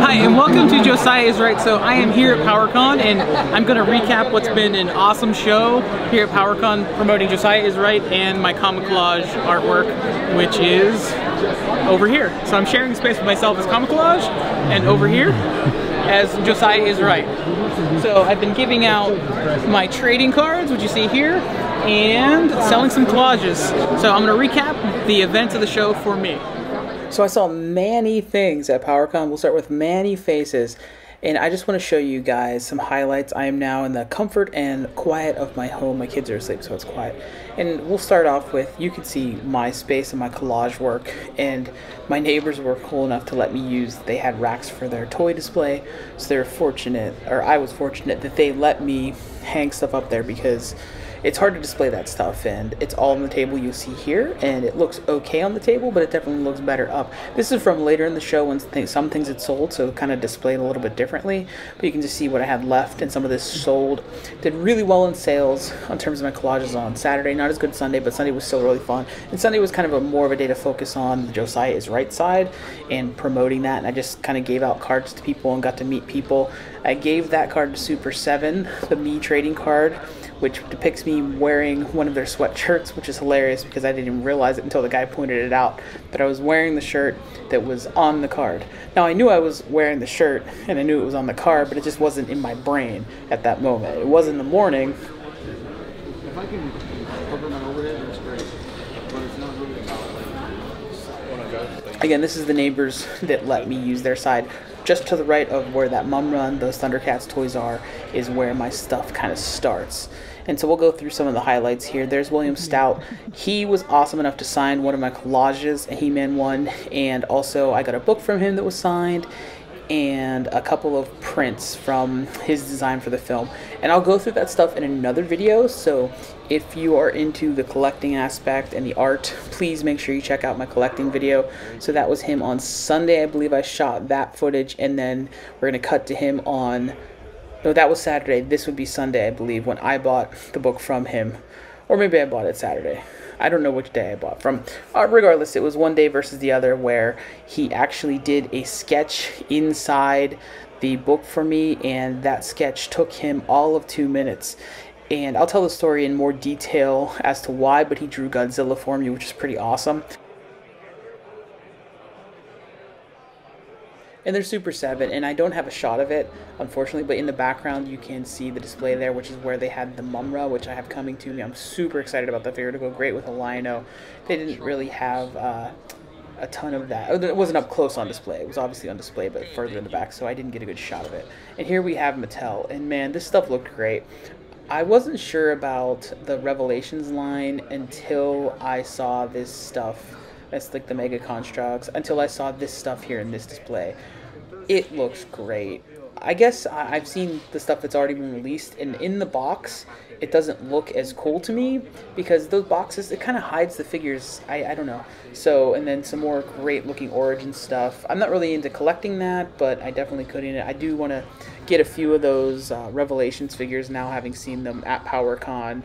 Hi, and welcome to Josiah is Right. So I am here at PowerCon, and I'm going to recap what's been an awesome show here at PowerCon promoting Josiah is Right and my comic collage artwork, which is over here. So I'm sharing space with myself as comic collage, and over here as Josiah is Right. So I've been giving out my trading cards, which you see here, and selling some collages. So I'm going to recap the events of the show for me. So I saw many things at PowerCon. We'll start with many faces. And I just want to show you guys some highlights. I am now in the comfort and quiet of my home. My kids are asleep, so it's quiet. And we'll start off with, you can see my space and my collage work. And my neighbors were cool enough to let me use, they had racks for their toy display. So they were fortunate, or I was fortunate that they let me hang stuff up there because it's hard to display that stuff, and it's all on the table you see here, and it looks okay on the table, but it definitely looks better up. This is from later in the show when some things had sold, so kind of displayed a little bit differently, but you can just see what I had left, and some of this sold. Did really well in sales in terms of my collages on Saturday. Not as good Sunday, but Sunday was still really fun, and Sunday was kind of more of a day to focus on the Josiah is Right side and promoting that, and I just kind of gave out cards to people and got to meet people. I gave that card to Super 7, the me trading card, which depicts me wearing one of their sweatshirts, which is hilarious because I didn't even realize it until the guy pointed it out, but I was wearing the shirt that was on the card. Now I knew I was wearing the shirt and I knew it was on the card, but it just wasn't in my brain at that moment. It was in the morning. If I can cover my overhead, that's great, but it's not really about Again, this is the neighbors that let me use their side. Just to the right of where that Mum Run, those Thundercats toys are, is where my stuff kind of starts. And so we'll go through some of the highlights here. There's William Stout. He was awesome enough to sign one of my collages, a He-Man one, and also I got a book from him that was signed, and a couple of prints from his design for the film. And I'll go through that stuff in another video, so if you are into the collecting aspect and the art, please make sure you check out my collecting video. So that was him on Sunday, I believe I shot that footage, and then we're gonna cut to him on, no, that was Saturday. This would be Sunday, I believe, when I bought the book from him. Or maybe I bought it Saturday. I don't know which day I bought from. Regardless, it was one day versus the other where he actually did a sketch inside the book for me, and that sketch took him all of 2 minutes. And I'll tell the story in more detail as to why, but he drew Godzilla for me, which is pretty awesome. And there's Super 7, and I don't have a shot of it, unfortunately, but in the background you can see the display there, which is where they had the Mumra, which I have coming to me. I'm super excited about that figure. To go great with a Lion-O. They didn't really have a ton of that. It wasn't up close on display. It was obviously on display, but further in the back, so I didn't get a good shot of it. And here we have Mattel, and man, this stuff looked great. I wasn't sure about the Revelations line until I saw this stuff. That's like the Mega Constructs, until I saw this stuff here in this display. It looks great. I guess I've seen the stuff that's already been released, and in the box, it doesn't look as cool to me because those boxes, it kind of hides the figures. I don't know. So, and then some more great looking Origin stuff. I'm not really into collecting that, but I definitely could in it. I do want to get a few of those Revelations figures now, having seen them at PowerCon,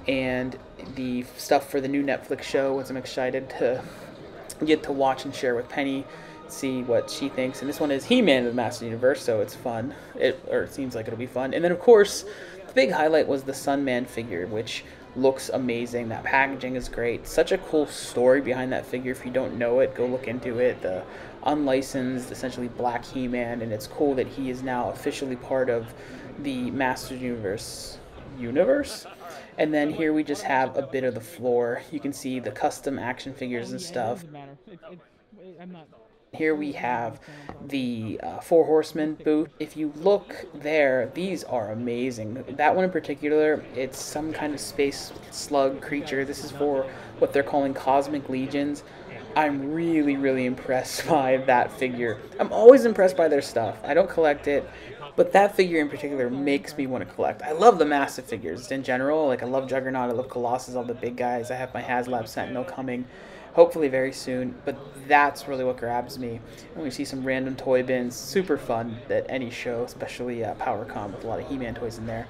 and the stuff for the new Netflix show, which I'm excited to get to watch and share with Penny, see what she thinks. And this one is He-Man of the Master Universe, so it's fun. It seems like it'll be fun. And then of course the big highlight was the Sunman figure, which looks amazing. That packaging is great. Such a cool story behind that figure. If you don't know it, go look into it. The unlicensed, essentially black He-Man, and it's cool that he is now officially part of the Master Universe. And then here we just have a bit of the floor. You can see the custom action figures and stuff. Here we have the Four Horsemen booth. If you look there, these are amazing. That one in particular, it's some kind of space slug creature. This is for what they're calling Cosmic Legions. I'm really, really impressed by that figure. I'm always impressed by their stuff. I don't collect it, but that figure in particular makes me want to collect. I love the massive figures in general. Like, I love Juggernaut, I love Colossus, all the big guys. I have my HasLab Sentinel coming hopefully very soon, but that's really what grabs me. And we see some random toy bins, super fun at any show, especially PowerCon with a lot of He-Man toys in there.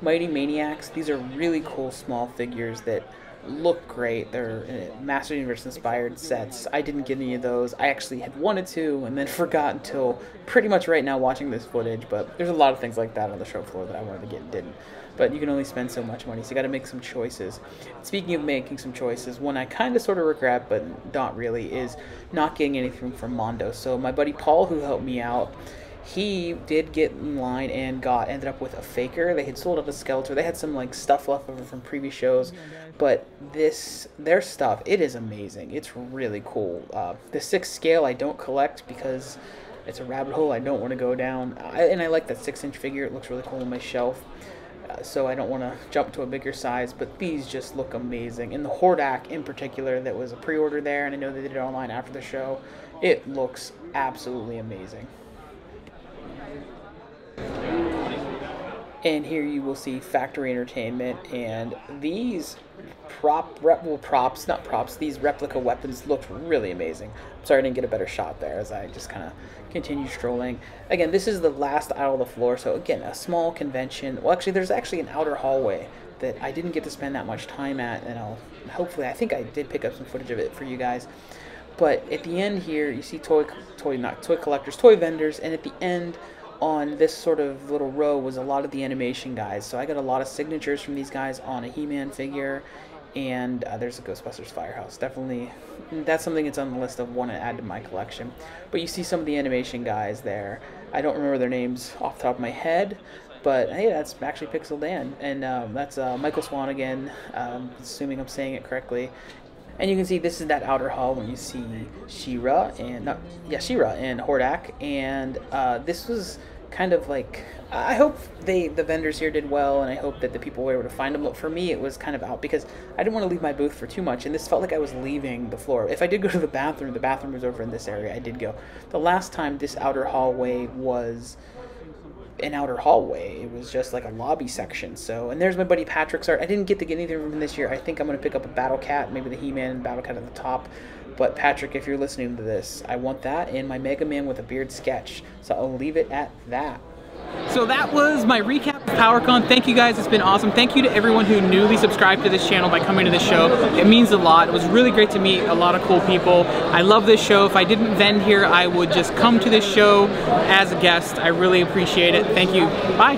Mighty Maniacs, these are really cool small figures that look great. They're Master Universe inspired sets. I didn't get any of those. I actually had wanted to and then forgot until pretty much right now watching this footage, but there's a lot of things like that on the show floor that I wanted to get and didn't. But you can only spend so much money, so you got to make some choices. Speaking of making some choices, one I kind of sort of regret, but not really, is not getting anything from Mondo. So my buddy Paul, who helped me out, he did get in line and ended up with a Faker. They had sold out a Skeletor. They had some like stuff left over from previous shows, but their stuff, it is amazing. It's really cool. The 6 scale I don't collect because it's a rabbit hole I don't want to go down. And I like that 6-inch figure. It looks really cool on my shelf. So I don't want to jump to a bigger size, but these just look amazing. And the Hordak in particular, that was a pre-order there, and I know they did it online after the show. It looks absolutely amazing. And here you will see Factory Entertainment, and these these replica weapons looked really amazing. I'm sorry I didn't get a better shot there as I just kind of continue strolling. Again, this is the last aisle of the floor, so again, a small convention. Well, actually, there's actually an outer hallway that I didn't get to spend that much time at, and I think I did pick up some footage of it for you guys. But at the end here, you see toy collectors, toy vendors, and at the end on this sort of little row was a lot of the animation guys. So I got a lot of signatures from these guys on a He-Man figure, and there's a Ghostbusters Firehouse. Definitely, that's something that's on the list of want to add to my collection. But you see some of the animation guys there. I don't remember their names off the top of my head, but hey, that's actually Pixel Dan, and that's Michael Swan again, assuming I'm saying it correctly. And you can see this is that outer hall when you see She-Ra and Hordak, and this was kind of like, I hope the vendors here did well, and I hope that the people were able to find them. But for me, it was kind of out because I didn't want to leave my booth for too much, and this felt like I was leaving the floor. If I did go to the bathroom was over in this area. I did go. The last time this outer hallway was an outer hallway, it was just like a lobby section. So, and there's my buddy Patrick's art. I didn't get to get anything from him this year. I think I'm going to pick up a Battle Cat, maybe the He-Man and Battle Cat at the top. But Patrick, if you're listening to this, I want that and my Mega Man with a beard sketch. So I'll leave it at that. So that was my recap of PowerCon. Thank you guys, it's been awesome. Thank you to everyone who newly subscribed to this channel by coming to this show. It means a lot. It was really great to meet a lot of cool people. I love this show. If I didn't vend here, I would just come to this show as a guest. I really appreciate it. Thank you. Bye.